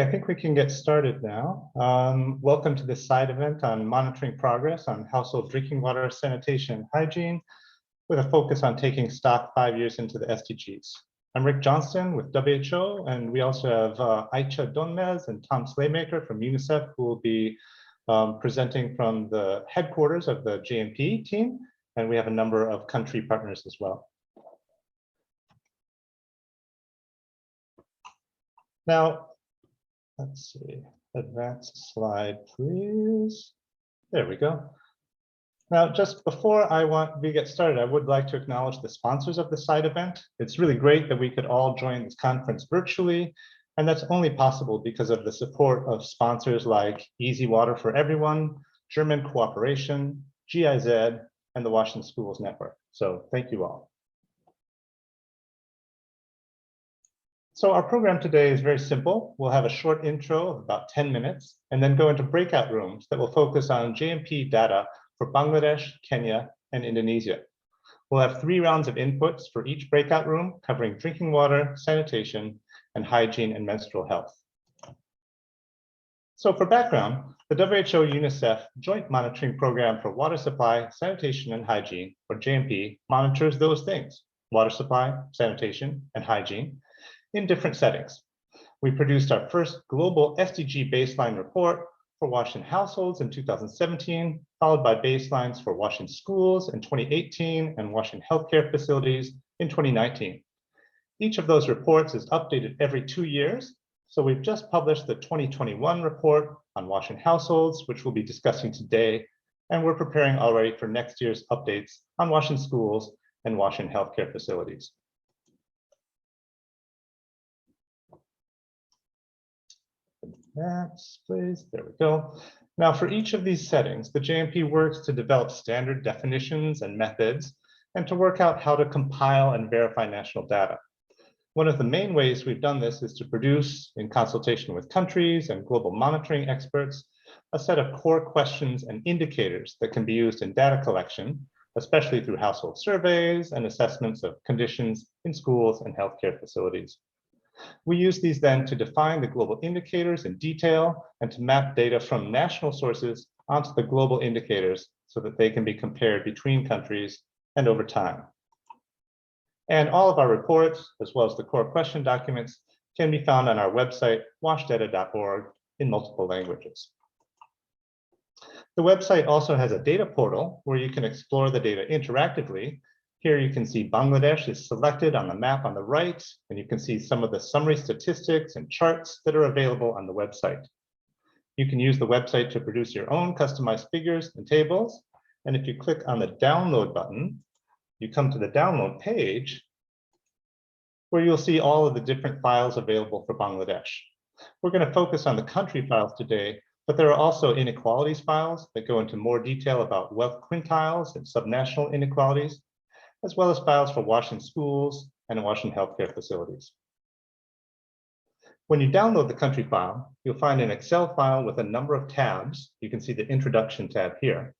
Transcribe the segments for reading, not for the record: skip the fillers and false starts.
I think we can get started now. Welcome to this side event on monitoring progress on household drinking water, sanitation, and hygiene, with a focus on taking stock 5 years into the SDGs. I'm Rick Johnston with WHO, and we also have Aicha Donmez and Tom Slaymaker from UNICEF, who will be presenting from the headquarters of the JMP team, and we have a number of country partners as well. Now, let's see, advance slide, please. There we go. Now, just before we get started, I would like to acknowledge the sponsors of the side event. It's really great that we could all join this conference virtually, and that's only possible because of the support of sponsors like Easy Water for Everyone, German Cooperation, GIZ, and the Washington Schools Network. So thank you all. So our program today is very simple. We'll have a short intro of about 10 minutes and then go into breakout rooms that will focus on JMP data for Bangladesh, Kenya, and Indonesia. We'll have 3 rounds of inputs for each breakout room covering drinking water, sanitation, and hygiene and menstrual health. So for background, the WHO-UNICEF Joint Monitoring Program for Water Supply, Sanitation, and Hygiene, or JMP, monitors those things: water supply, sanitation, and hygiene in different settings. We produced our first global SDG baseline report for Washington households in 2017, followed by baselines for Washington schools in 2018 and Washington healthcare facilities in 2019. Each of those reports is updated every 2 years. So we've just published the 2021 report on Washington households, which we'll be discussing today. And we're preparing already for next year's updates on Washington schools and Washington healthcare facilities. Next, please. There we go. Now, for each of these settings, the JMP works to develop standard definitions and methods and to work out how to compile and verify national data. One of the main ways we've done this is to produce, in consultation with countries and global monitoring experts, a set of core questions and indicators that can be used in data collection, especially through household surveys and assessments of conditions in schools and healthcare facilities. We use these then to define the global indicators in detail and to map data from national sources onto the global indicators so that they can be compared between countries and over time. And all of our reports, as well as the core question documents, can be found on our website, washdata.org, in multiple languages. The website also has a data portal where you can explore the data interactively. Here you can see Bangladesh is selected on the map on the right, and you can see some of the summary statistics and charts that are available on the website. You can use the website to produce your own customized figures and tables. And if you click on the download button, you come to the download page where you'll see all of the different files available for Bangladesh. We're going to focus on the country files today, but there are also inequalities files that go into more detail about wealth quintiles and subnational inequalities, as well as files for Washington schools and Washington healthcare facilities. When you download the country file, you'll find an Excel file with a number of tabs. You can see the introduction tab here.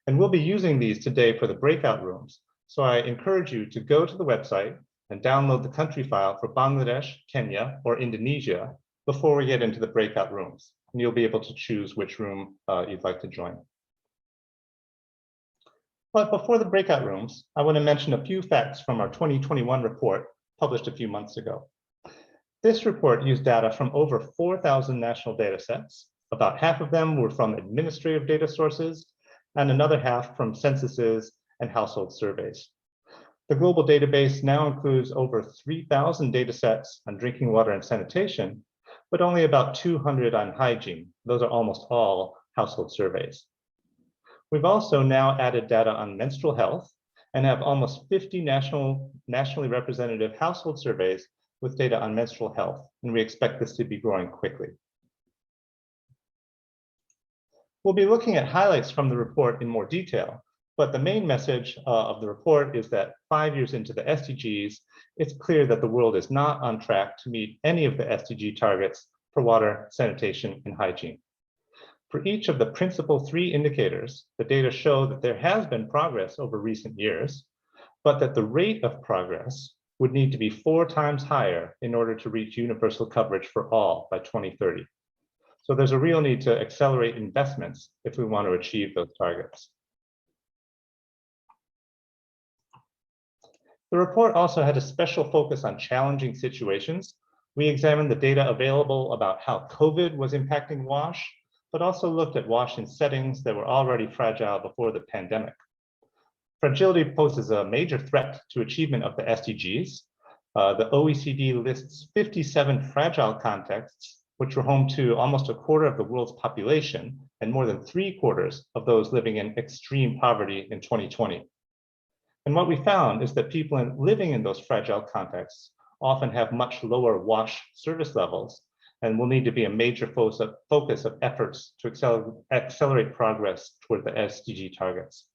And we'll be using these today for the breakout rooms. So I encourage you to go to the website and download the country file for Bangladesh, Kenya, or Indonesia before we get into the breakout rooms. And you'll be able to choose which room you'd like to join. But before the breakout rooms, I want to mention a few facts from our 2021 report published a few months ago. This report used data from over 4,000 national data sets. About half of them were from administrative data sources, and another half from censuses and household surveys. The global database now includes over 3,000 data sets on drinking water and sanitation, but only about 200 on hygiene. Those are almost all household surveys. We've also now added data on menstrual health and have almost 50 nationally representative household surveys with data on menstrual health, and we expect this to be growing quickly. We'll be looking at highlights from the report in more detail, but the main message of the report is that 5 years into the SDGs, it's clear that the world is not on track to meet any of the SDG targets for water, sanitation, and hygiene. For each of the principal 3 indicators, the data show that there has been progress over recent years, but that the rate of progress would need to be 4 times higher in order to reach universal coverage for all by 2030. So there's a real need to accelerate investments if we want to achieve those targets. The report also had a special focus on challenging situations. We examined the data available about how COVID was impacting WASH, but also looked at WASH in settings that were already fragile before the pandemic. Fragility poses a major threat to achievement of the SDGs. The OECD lists 57 fragile contexts, which were home to almost a quarter of the world's population and more than 3/4 of those living in extreme poverty in 2020. And what we found is that people living in those fragile contexts often have much lower WASH service levels and will need to be a major focus of efforts to accelerate progress toward the SDG targets.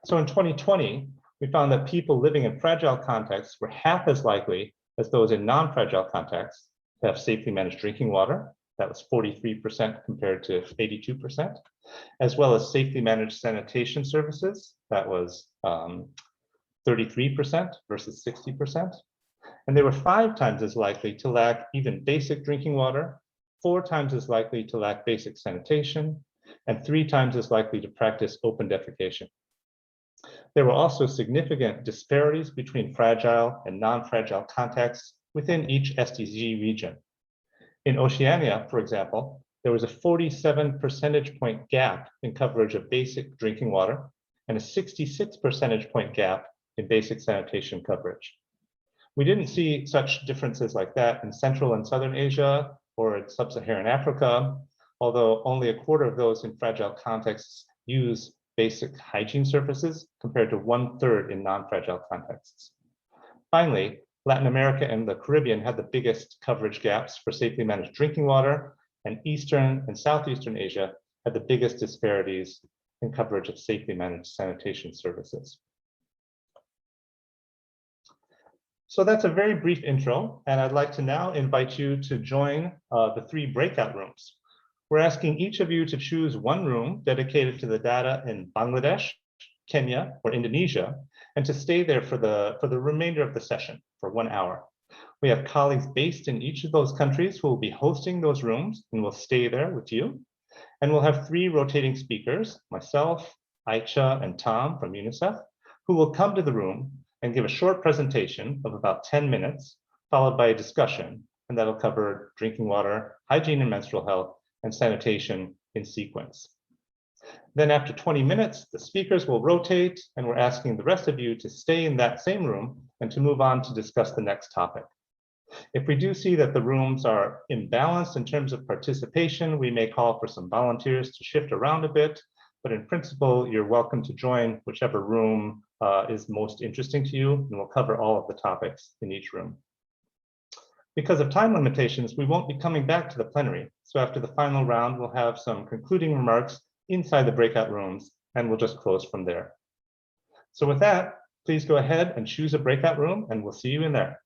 So in 2020, we found that people living in fragile contexts were half as likely as those in non-fragile contexts to have safely managed drinking water. That was 43% compared to 82%, as well as safely managed sanitation services. That was 33% versus 60%. And they were 5 times as likely to lack even basic drinking water, 4 times as likely to lack basic sanitation, and 3 times as likely to practice open defecation. There were also significant disparities between fragile and non-fragile contexts within each SDG region. In Oceania, for example, there was a 47 percentage point gap in coverage of basic drinking water and a 66 percentage point gap in basic sanitation coverage. We didn't see such differences like that in Central and Southern Asia or in Sub-Saharan Africa, although only a quarter of those in fragile contexts use basic hygiene services compared to 1/3 in non-fragile contexts. Finally, Latin America and the Caribbean had the biggest coverage gaps for safely managed drinking water, and Eastern and Southeastern Asia had the biggest disparities in coverage of safely managed sanitation services. So that's a very brief intro, and I'd like to now invite you to join the 3 breakout rooms. We're asking each of you to choose one room dedicated to the data in Bangladesh, Kenya, or Indonesia, and to stay there for the remainder of the session for 1 hour. We have colleagues based in each of those countries who will be hosting those rooms and will stay there with you. And we'll have 3 rotating speakers, myself, Aicha, and Tom from UNICEF, who will come to the room and give a short presentation of about 10 minutes, followed by a discussion, and that'll cover drinking water, hygiene and menstrual health, and sanitation in sequence. Then after 20 minutes, the speakers will rotate, and we're asking the rest of you to stay in that same room and to move on to discuss the next topic. If we do see that the rooms are imbalanced in terms of participation, we may call for some volunteers to shift around a bit, but in principle, you're welcome to join whichever room is most interesting to you, and we'll cover all of the topics in each room. Because of time limitations, we won't be coming back to the plenary. So after the final round, we'll have some concluding remarks inside the breakout rooms, and we'll just close from there. So with that, please go ahead and choose a breakout room, and we'll see you in there.